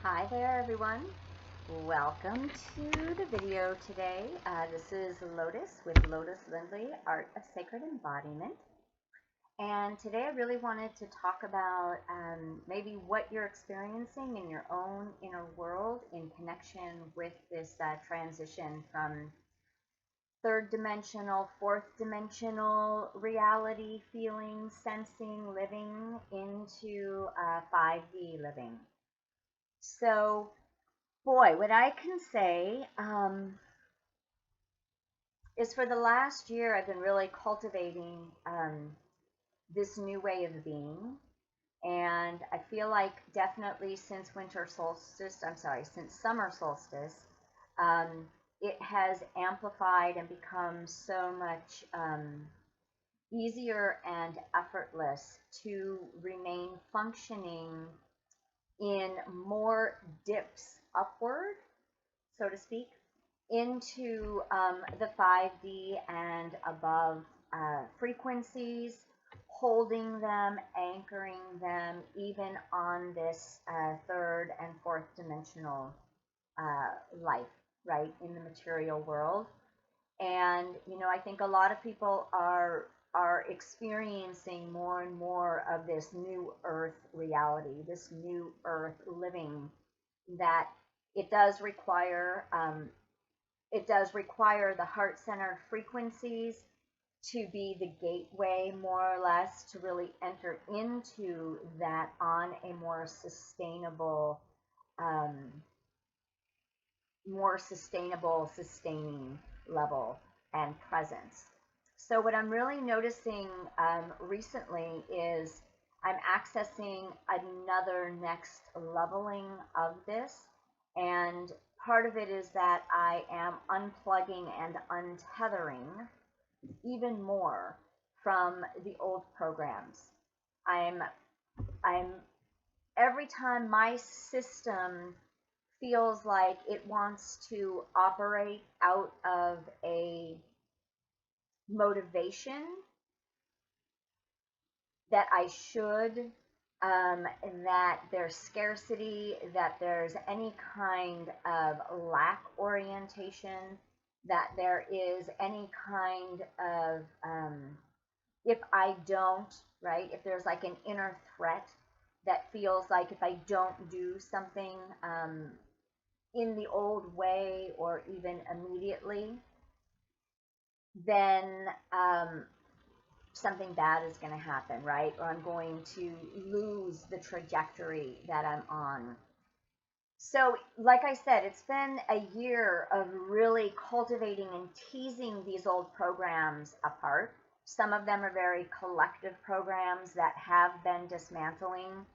Hi there, everyone. Welcome to the video today. This is Lotus with Lotus Lindley, Art of Sacred Embodiment. And today I really wanted to talk about maybe what you're experiencing in your own inner world in connection with this transition from third dimensional, fourth dimensional reality, feeling, sensing, living into 5D living. So, boy, what I can say is for the last year, I've been really cultivating this new way of being. And I feel like definitely since winter solstice, I'm sorry, since summer solstice, um, it has amplified and become so much easier and effortless to remain functioning in more dips upward, so to speak, into the 5D and above frequencies, holding them, anchoring them, even on this third and fourth dimensional life, right, in the material world. And I think a lot of people are experiencing more and more of this new earth reality, this new earth living, that it does require the heart-centered frequencies to be the gateway, more or less, to really enter into that on a um, more sustainable, sustaining level and presence. So what I'm really noticing recently is I'm accessing another next leveling of this, and part of it is that I am unplugging and untethering even more from the old programs. I'm I'm every time my system feels like it wants to operate out of a motivation that I should, that there's scarcity, that there's any kind of lack orientation, that there is any kind of, if I don't, right, if there's like an inner threat that feels like if I don't do something in the old way or even immediately, then something bad is going to happen, right? Or I'm going to lose the trajectory that I'm on. So, like I said, it's been a year of really cultivating and teasing these old programs apart. Some of them are very collective programs that have been dismantling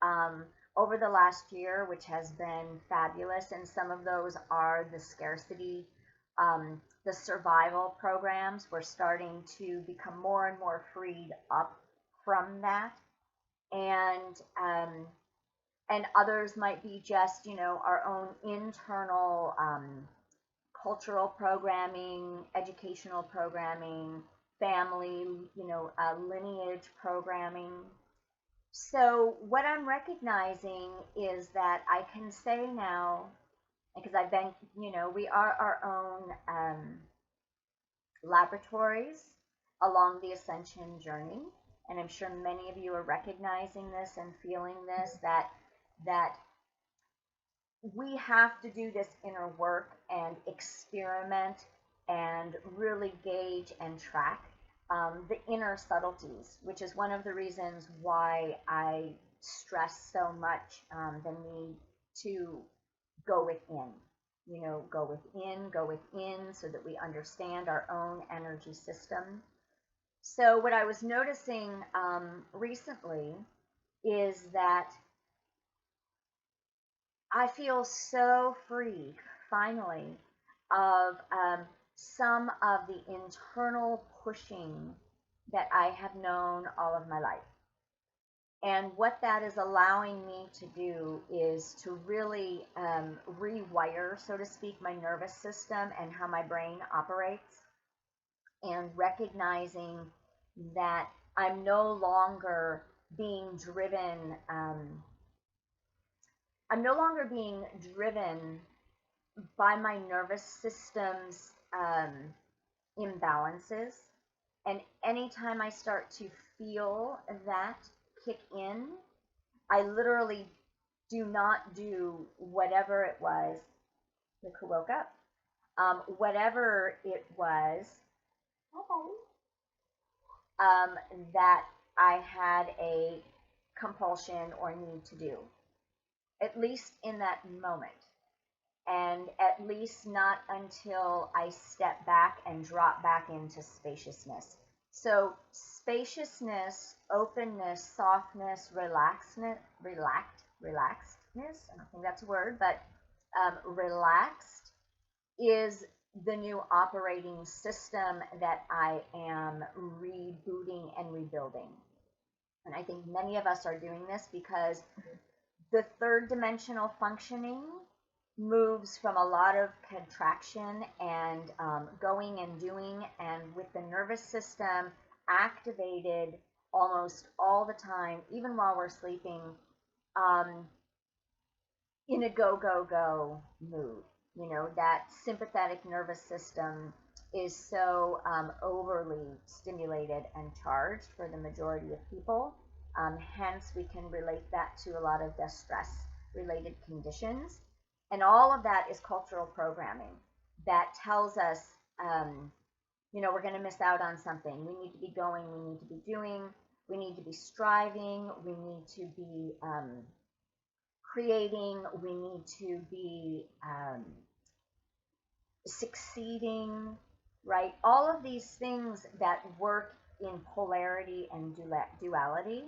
um, over the last year, which has been fabulous. And some of those are the scarcity, the survival programs. We're starting to become more and more freed up from that. And and others might be just our own internal cultural programming, educational programming, family lineage programming. So what I'm recognizing is that I can say now, because I've been, we are our own laboratories along the ascension journey, and I'm sure many of you are recognizing this and feeling this, that we have to do this inner work and experiment and really gauge and track the inner subtleties, which is one of the reasons why I stress so much the need to go within. Go within so that we understand our own energy system. So, what I was noticing recently is that I feel so free, finally, of some of the internal pushing that I have known all of my life. And what that is allowing me to do is to really rewire, so to speak, my nervous system and how my brain operates, and recognizing that I'm no longer being driven I'm no longer being driven by my nervous system's imbalances. And anytime I start to feel that kick in, I literally do not do whatever it was. Look who woke up. Whatever it was um, that I had a compulsion or need to do, at least in that moment. And at least not until I step back and drop back into spaciousness. So, spaciousness, openness, softness, relaxedness, I don't think that's a word, but relaxed is the new operating system that I am rebooting and rebuilding. And I think many of us are doing this because the third dimensional functioning moves from a lot of contraction and going and doing, and with the nervous system activated almost all the time, even while we're sleeping, um, in a go, go, go mood. You know, that sympathetic nervous system is so overly stimulated and charged for the majority of people. Hence, we can relate that to a lot of distress related conditions. And all of that is cultural programming that tells us, um, we're going to miss out on something. We need to be going, we need to be doing, we need to be striving, we need to be creating, we need to be succeeding, right? All of these things that work in polarity and duality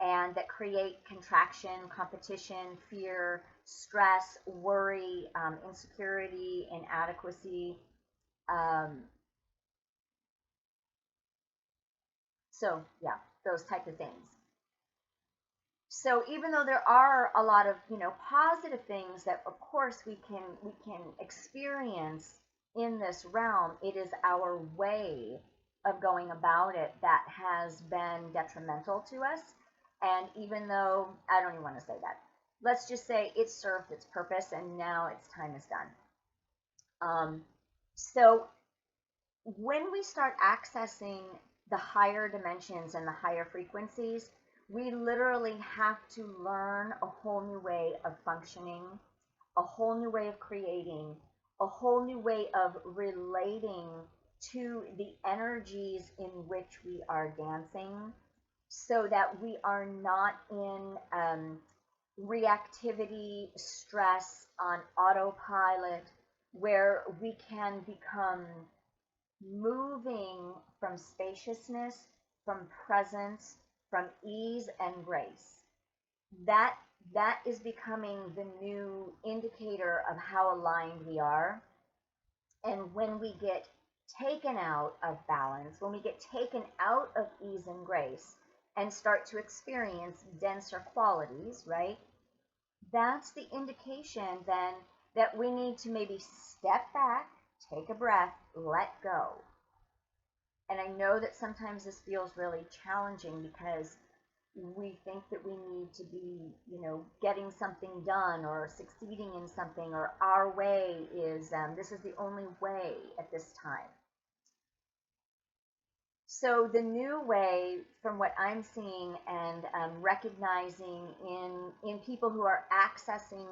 and that create contraction, competition, fear, stress, worry, insecurity, inadequacy. Um, so, yeah, those type of things. So even though there are a lot of positive things that of course we can experience in this realm, it is our way of going about it that has been detrimental to us. And even though I don't even want to say that, let's just say it served its purpose and now its time is done. So when we start accessing the higher dimensions and the higher frequencies, we literally have to learn a whole new way of functioning, a whole new way of creating, a whole new way of relating to the energies in which we are dancing so that we are not in reactivity, stress, on autopilot, where we can become moving from spaciousness, from presence, from ease and grace. That that is becoming the new indicator of how aligned we are. And when we get taken out of balance, when we get taken out of ease and grace and start to experience denser qualities, right? That's the indication then that we need to maybe step back, take a breath, let go. And I know that sometimes this feels really challenging because we think that we need to be, getting something done or succeeding in something, or our way is, this is the only way at this time. So the new way, from what I'm seeing and recognizing in people who are accessing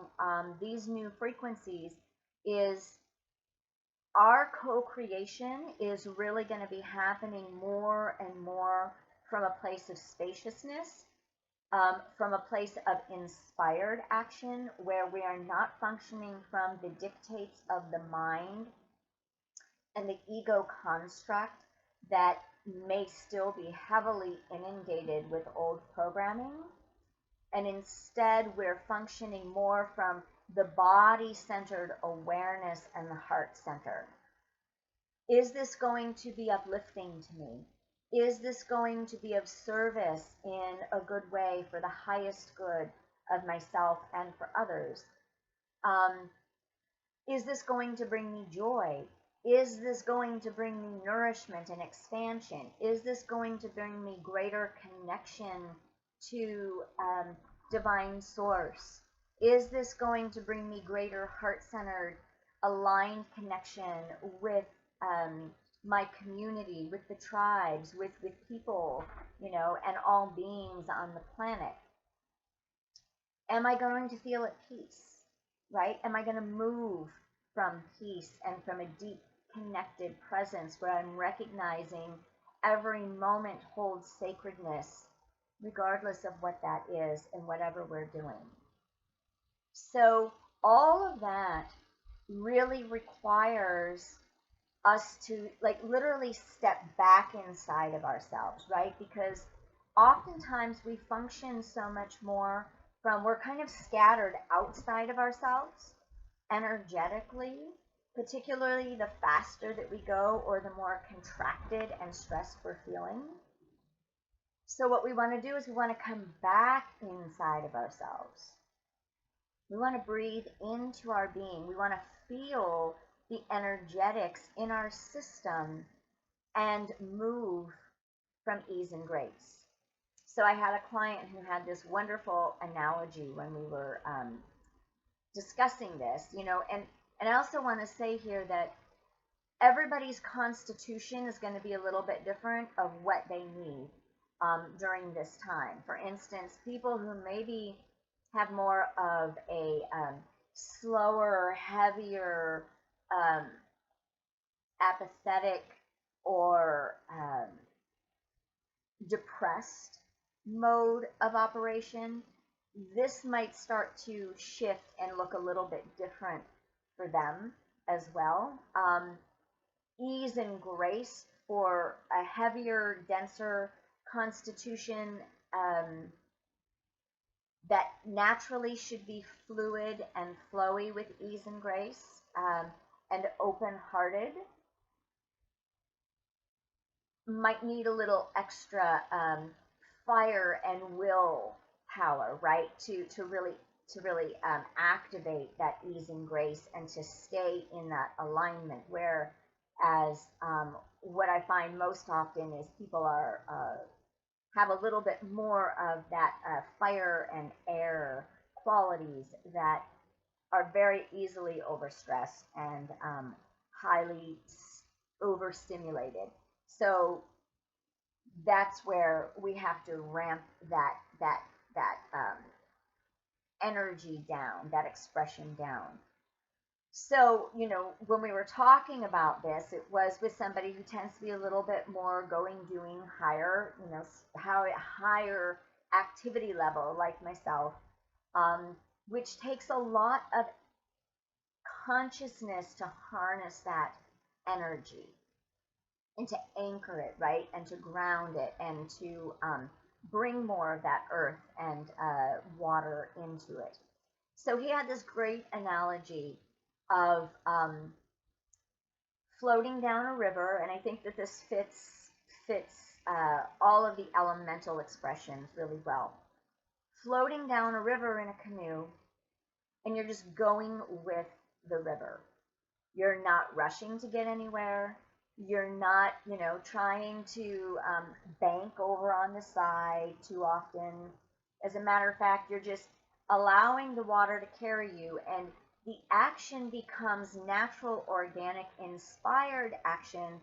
these new frequencies, is our co-creation is really going to be happening more and more from a place of spaciousness, from a place of inspired action, where we are not functioning from the dictates of the mind and the ego construct that may still be heavily inundated with old programming. And instead, we're functioning more from the body centered awareness and the heart center. Is this going to be uplifting to me? Is this going to be of service in a good way for the highest good of myself and for others? Is this going to bring me joy? Is this going to bring me nourishment and expansion? Is this going to bring me greater connection to divine source? Is this going to bring me greater heart-centered, aligned connection with my community, with the tribes, with people, and all beings on the planet? Am I going to feel at peace, right? Am I going to move from peace and from a deep connected presence where I'm recognizing every moment holds sacredness, regardless of what that is and whatever we're doing? So, all of that really requires us to like literally step back inside of ourselves, right? Because oftentimes we function so much more from, we're kind of scattered outside of ourselves energetically, particularly the faster that we go or the more contracted and stressed we're feeling. So, what we want to do is we want to come back inside of ourselves. We want to breathe into our being. We want to feel the energetics in our system and move from ease and grace. So I had a client who had this wonderful analogy when we were discussing this, and I also want to say here that everybody's constitution is going to be a little bit different of what they need during this time. For instance, people who maybe have more of a slower, heavier, apathetic, or depressed mode of operation, this might start to shift and look a little bit different for them as well. Ease and grace for a heavier, denser constitution that naturally should be fluid and flowy with ease and grace, and open-hearted, might need a little extra fire and will power, right? To really activate that ease and grace and to stay in that alignment. Whereas what I find most often is people have a little bit more of that fire and air qualities that are very easily overstressed and highly overstimulated. So that's where we have to ramp that energy down, that expression down. So, when we were talking about this, it was with somebody who tends to be a little bit more going, doing, higher, higher activity level, like myself, which takes a lot of consciousness to harness that energy and to anchor it, right? And to ground it and to bring more of that earth and water into it. So he had this great analogy of floating down a river, and I think that this fits all of the elemental expressions really well. Floating down a river in a canoe, and you're just going with the river. You're not rushing to get anywhere. You're not, trying to bank over on the side too often. As a matter of fact, you're just allowing the water to carry you, and the action becomes natural, organic, inspired action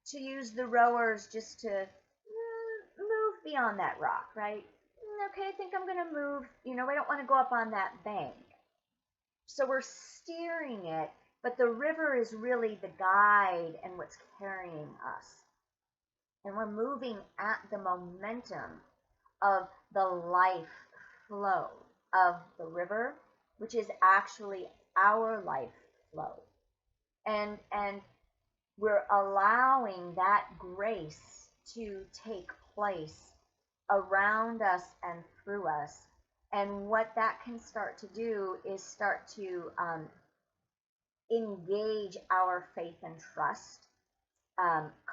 to use the rowers just to move beyond that rock, right? Okay, I think I'm going to move. I don't want to go up on that bank. So we're steering it, but the river is really the guide and what's carrying us. And we're moving at the momentum of the life flow of the river, which is actually our life flow. And we're allowing that grace to take place around us and through us. And what that can start to do is start to engage our faith and trust,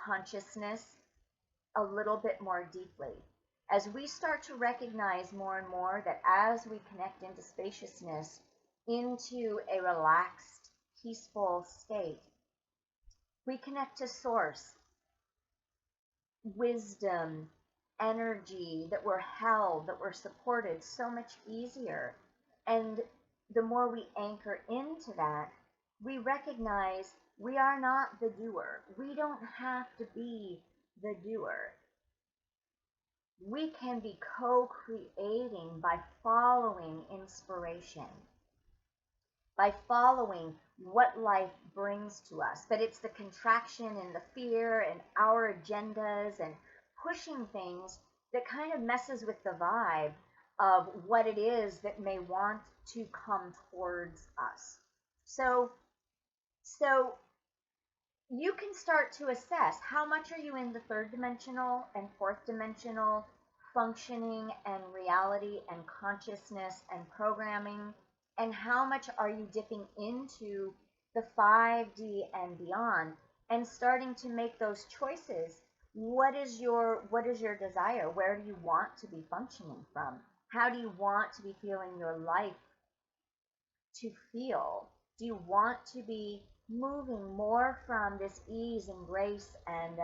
consciousness a little bit more deeply. As we start to recognize more and more that as we connect into spaciousness, into a relaxed, peaceful state, we connect to source, wisdom, energy, that we're held, that we're supported so much easier. And the more we anchor into that, we recognize we are not the doer. We don't have to be the doer. We can be co-creating by following inspiration, by following what life brings to us. But it's the contraction and the fear and our agendas and pushing things that kind of messes with the vibe of what it is that may want to come towards us. So you can start to assess how much are you in the third dimensional and fourth dimensional functioning and reality and consciousness and programming, and how much are you dipping into the 5D and beyond, and starting to make those choices. What is your desire? Where do you want to be functioning from? How do you want to be feeling your life to feel? Do you want to be moving more from this ease and grace and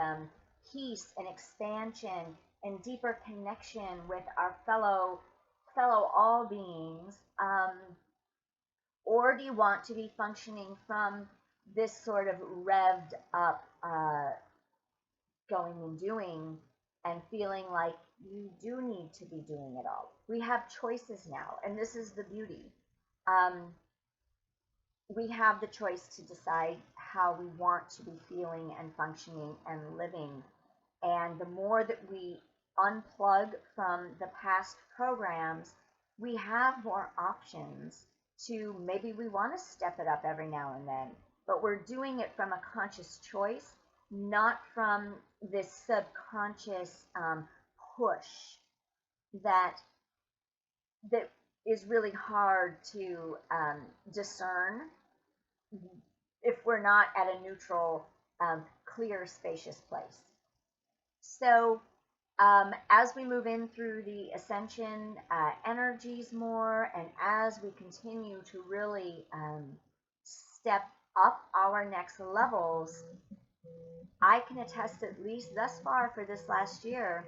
peace and expansion and deeper connection with our fellow all beings, or do you want to be functioning from this sort of revved up going and doing and feeling like you do need to be doing it all? We have choices now, and this is the beauty. Um, we have the choice to decide how we want to be feeling and functioning and living. And the more that we unplug from the past programs, we have more options to, maybe we want to step it up every now and then, but we're doing it from a conscious choice, not from this subconscious push that that is really hard to discern if we're not at a neutral, clear, spacious place. So, as we move in through the ascension energies more, and as we continue to really step up our next levels, I can attest, at least thus far for this last year,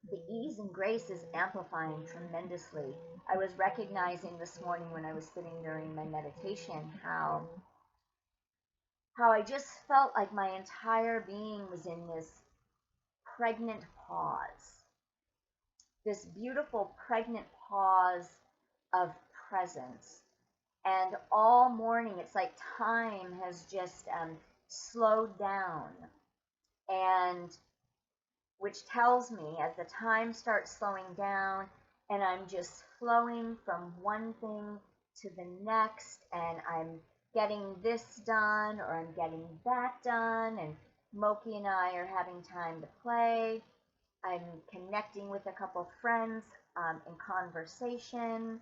the ease and grace is amplifying tremendously. I was recognizing this morning when I was sitting during my meditation how I just felt like my entire being was in this pregnant pause, this beautiful pregnant pause of presence. And all morning, it's like time has just slowed down, and which tells me as the time starts slowing down and I'm just flowing from one thing to the next, and I'm getting this done or I'm getting that done, and Moki and I are having time to play. I'm connecting with a couple friends in conversation,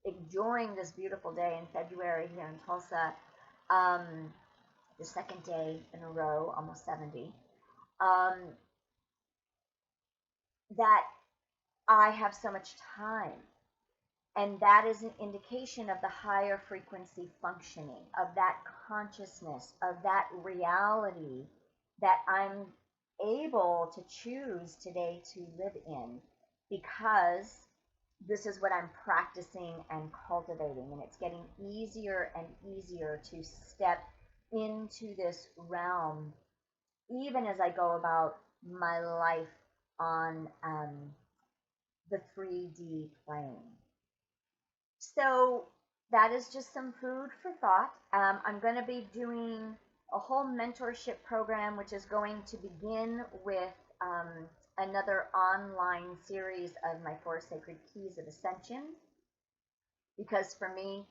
enjoying this beautiful day in February here in Tulsa, the second day in a row, almost 70. That I have so much time. And that is an indication of the higher frequency functioning, of that consciousness, of that reality that I'm able to choose today to live in, because this is what I'm practicing and cultivating. And it's getting easier and easier to step into this realm, even as I go about my life on the 3D plane. So that is just some food for thought. I'm going to be doing a whole mentorship program, which is going to begin with another online series of my 4 Sacred Keys of Ascension. Because for me,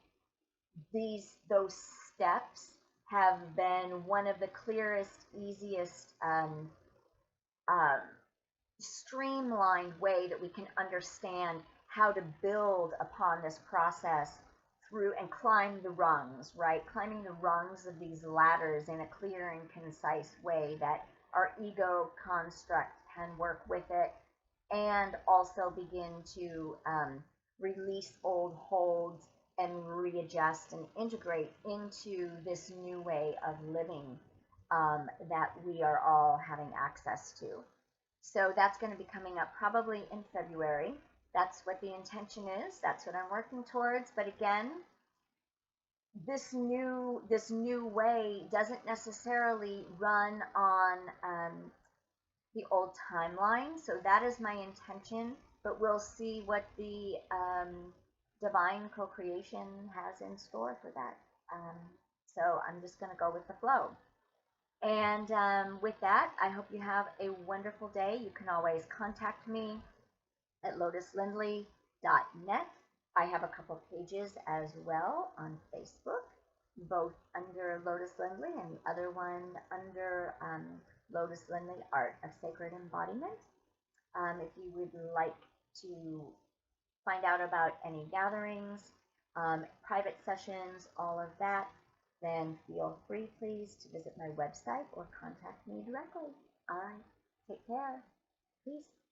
those steps have been one of the clearest, easiest, streamlined way that we can understand how to build upon this process through and climb the rungs, right? Climbing the rungs of these ladders in a clear and concise way that our ego construct can work with it, and also begin to release old holds and readjust and integrate into this new way of living that we are all having access to. So that's going to be coming up probably in February. That's what the intention is. That's what I'm working towards. But again, this new way doesn't necessarily run on the old timeline. So that is my intention. But we'll see what the divine co-creation has in store for that. Um, so I'm just going to go with the flow. And with that, I hope you have a wonderful day. You can always contact me at lotuslindley.net. I have a couple pages as well on Facebook, both under Lotus Lindley and the other one under Lotus Lindley Art of Sacred Embodiment. If you would like to find out about any gatherings, private sessions, all of that, then feel free, please, to visit my website or contact me directly. All right, take care. Peace.